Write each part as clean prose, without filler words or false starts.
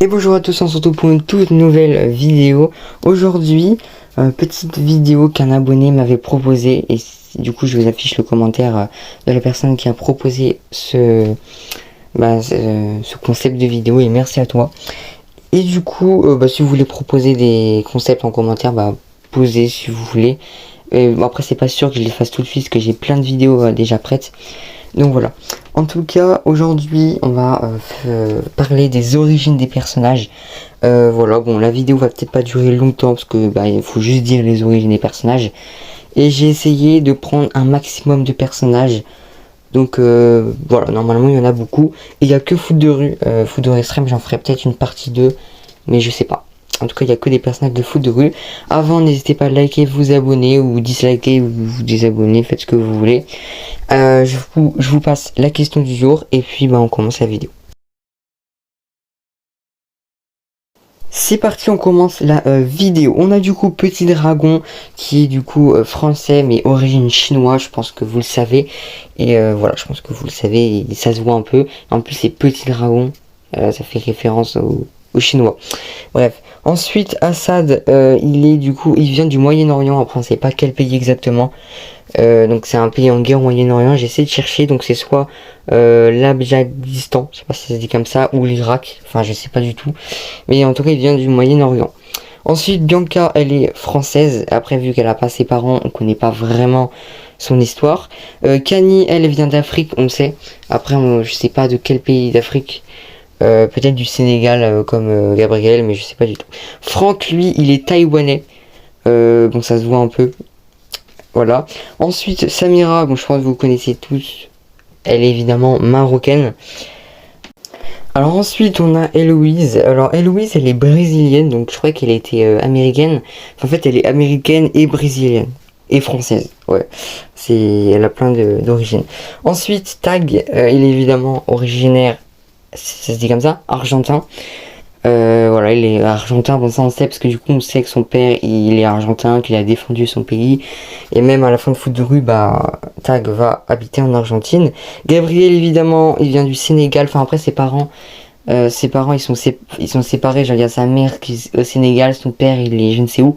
Et bonjour à tous, on se retrouve pour une toute nouvelle vidéo. Aujourd'hui, petite vidéo qu'un abonné m'avait proposé et du coup je vous affiche le commentaire de la personne qui a proposé ce concept de vidéo et merci à toi. Et du coup, si vous voulez proposer des concepts en commentaire, posez si vous voulez. Après c'est pas sûr que je les fasse tout de suite parce que j'ai plein de vidéos déjà prêtes. Donc voilà. En tout cas, aujourd'hui, on va parler des origines des personnages. Voilà, bon, la vidéo va peut-être pas durer longtemps parce que il faut juste dire les origines des personnages. Et j'ai essayé de prendre un maximum de personnages. Donc voilà, normalement il y en a beaucoup. Et il n'y a que Foot de rue, Foot de rue extrême, j'en ferai peut-être une partie 2, mais je sais pas. En tout cas, il n'y a que des personnages de Foot de rue. Avant, n'hésitez pas à liker, vous abonner ou disliker ou vous désabonner, faites ce que vous voulez. Je vous passe la question du jour et puis on commence la vidéo. C'est parti, on commence la vidéo. On a du coup Petit Dragon qui est du coup français mais origine chinoise, je pense que vous le savez. Et voilà, je pense que vous le savez, et ça se voit un peu. En plus c'est Petit Dragon, ça fait référence au chinois. Bref, ensuite Assad, il vient du Moyen-Orient, après on sait pas quel pays exactement. Donc c'est un pays en guerre au Moyen-Orient, j'essaie de chercher, donc c'est soit l'Afghanistan, je sais pas si ça se dit comme ça, ou l'Irak, enfin je sais pas du tout, mais en tout cas il vient du Moyen-Orient. Ensuite Bianca, elle est française, après vu qu'elle a pas ses parents, on connaît pas vraiment son histoire. Kani, elle vient d'Afrique, on sait, après je sais pas de quel pays d'Afrique, peut-être du Sénégal comme Gabriel, mais je sais pas du tout. Franck, lui, il est taïwanais, bon ça se voit un peu. Voilà. Ensuite, Samira, bon, je pense que vous connaissez tous. Elle est évidemment marocaine. Alors ensuite, on a Héloïse. Alors Héloïse, elle est brésilienne, donc je crois qu'elle était américaine. En fait, elle est américaine et brésilienne. Et française, ouais. Elle a plein d'origines. Ensuite, Tag, il est évidemment originaire, ça se dit comme ça, argentin. Voilà, il est argentin, bon ça on sait parce que du coup on sait que son père il est argentin, qu'il a défendu son pays et même à la fin de Foot de rue, Tag va habiter en Argentine. Gabriel évidemment il vient du Sénégal, enfin après ses parents ils sont séparés, genre il y a sa mère qui est au Sénégal, son père il est je ne sais où,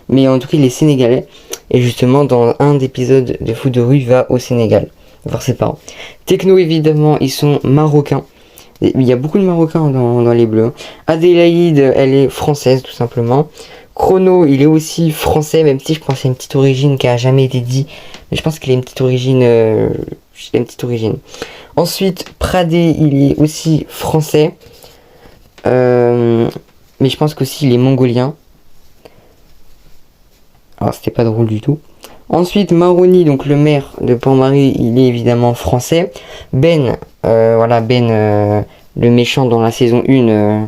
mais en tout cas il est sénégalais et justement dans un épisode de Foot de rue il va au Sénégal voir ses parents. Techno évidemment ils sont marocains. Il y a beaucoup de Marocains dans les bleus. Adélaïde, elle est française tout simplement. Chrono, il est aussi français, même si je pense qu'il a une petite origine qui a jamais été dit. Mais je pense qu'il a une petite origine. Ensuite, Pradé, il est aussi français. Mais je pense qu'aussi il est mongolien. Alors c'était pas drôle du tout. Ensuite, Maroni, donc le maire de Port-Marie, il est évidemment français. Ben, le méchant dans la saison 1,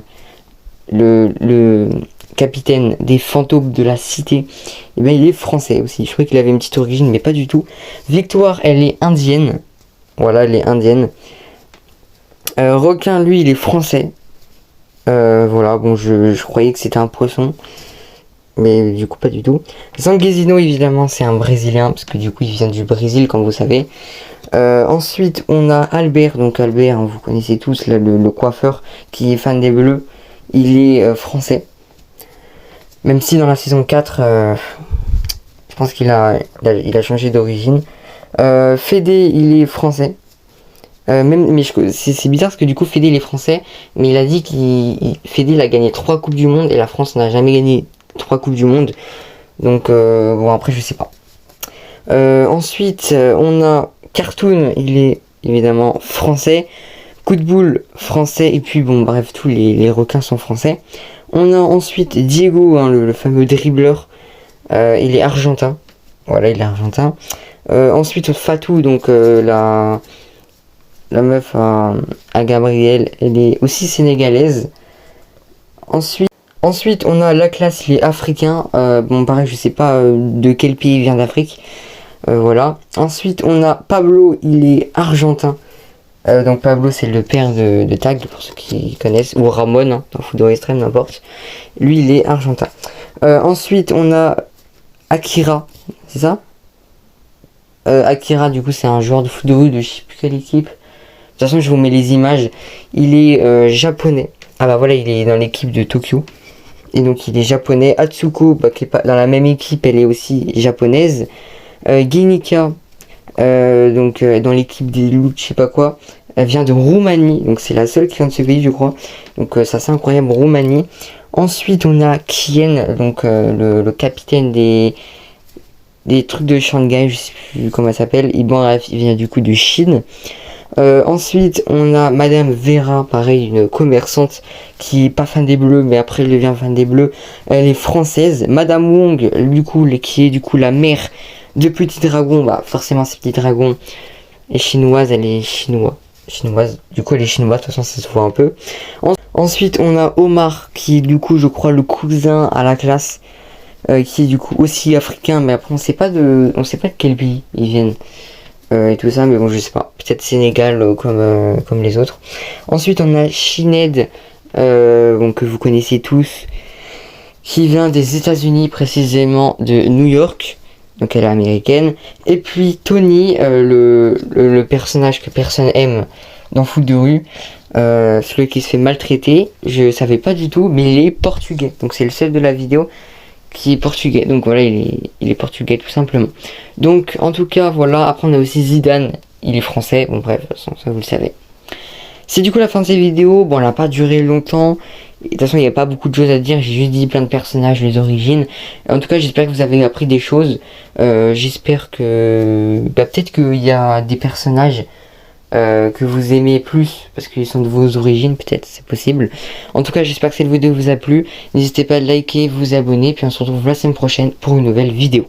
le capitaine des fantômes de la cité, il est français aussi. Je croyais qu'il avait une petite origine, mais pas du tout. Victoire, elle est indienne. Voilà, elle est indienne. Requin, lui, il est français. Voilà, bon, je croyais que c'était un poisson. Mais du coup pas du tout. Zanguezino évidemment c'est un brésilien parce que du coup il vient du Brésil comme vous savez. Ensuite on a Albert, donc Albert vous connaissez tous là, le coiffeur qui est fan des Bleus. Il est français. Même si dans la saison 4 je pense qu'il a changé d'origine. Fédé il est français. Mais c'est bizarre parce que du coup Fédé il est français, mais il a dit Fédé il a gagné 3 coupes du monde et la France n'a jamais gagné 3 coupes du monde. Donc bon après je sais pas. Ensuite on a Cartoon, il est évidemment français. Coup de boule français et puis bon bref tous les requins sont français. On a ensuite Diego, le fameux dribbleur, il est argentin. Voilà il est argentin. Ensuite Fatou, donc la meuf à Gabriel, elle est aussi sénégalaise. Ensuite, on a la classe, les Africains. Bon, pareil, je sais pas de quel pays il vient d'Afrique. Voilà. Ensuite, on a Pablo, il est argentin. Donc Pablo, c'est le père de Tag, pour ceux qui connaissent. Ou Ramon, dans Football Extrême, n'importe. Lui, il est argentin. Ensuite, on a Akira, c'est ça Akira, du coup, c'est un joueur de football de je sais plus quelle équipe. De toute façon, je vous mets les images. Il est japonais. Ah bah voilà, il est dans l'équipe de Tokyo. Et donc il est japonais. Atsuko, bah, qui est pas dans la même équipe, elle est aussi japonaise. Genika, dans l'équipe des loups, je sais pas quoi. Elle vient de Roumanie, donc c'est la seule qui vient de ce pays, je crois. Donc ça c'est incroyable, Roumanie. Ensuite on a Kien, donc le capitaine des trucs de Shanghai, je sais plus comment elle s'appelle. Il vient du coup de Chine. Ensuite, on a Madame Vera, pareil, une commerçante qui est pas fan des bleus, mais après elle devient fan des bleus. Elle est française. Madame Wong, du coup, qui est du coup la mère de Petit Dragon, bah forcément c'est Petit Dragon est chinoise, elle est chinoise. Du coup, elle est chinoise, de toute façon ça se voit un peu. Ensuite, on a Omar, qui est du coup, je crois, le cousin à la classe, qui est du coup aussi africain, mais après on sait pas de quel pays ils viennent. Et tout ça, mais bon, je sais pas, peut-être Sénégal comme les autres. Ensuite on a Shined, que vous connaissez tous, qui vient des États-Unis, précisément de New York, donc elle est américaine. Et puis Tony, le personnage que personne aime dans Foot de rue, celui qui se fait maltraiter, je savais pas du tout, mais il est portugais, donc c'est le seul de la vidéo qui est portugais, donc voilà, il est portugais tout simplement. Donc en tout cas voilà, après on a aussi Zidane, il est français, bon bref, ça vous le savez. C'est du coup la fin de cette vidéo. Bon, elle n'a pas duré longtemps, de toute façon il n'y a pas beaucoup de choses à dire, j'ai juste dit plein de personnages, les origines. En tout cas j'espère que vous avez appris des choses, j'espère que peut-être qu'il y a des personnages que vous aimez plus parce qu'ils sont de vos origines, peut-être, c'est possible. En tout cas j'espère que cette vidéo vous a plu, n'hésitez pas à liker, vous abonner, puis on se retrouve la semaine prochaine pour une nouvelle vidéo.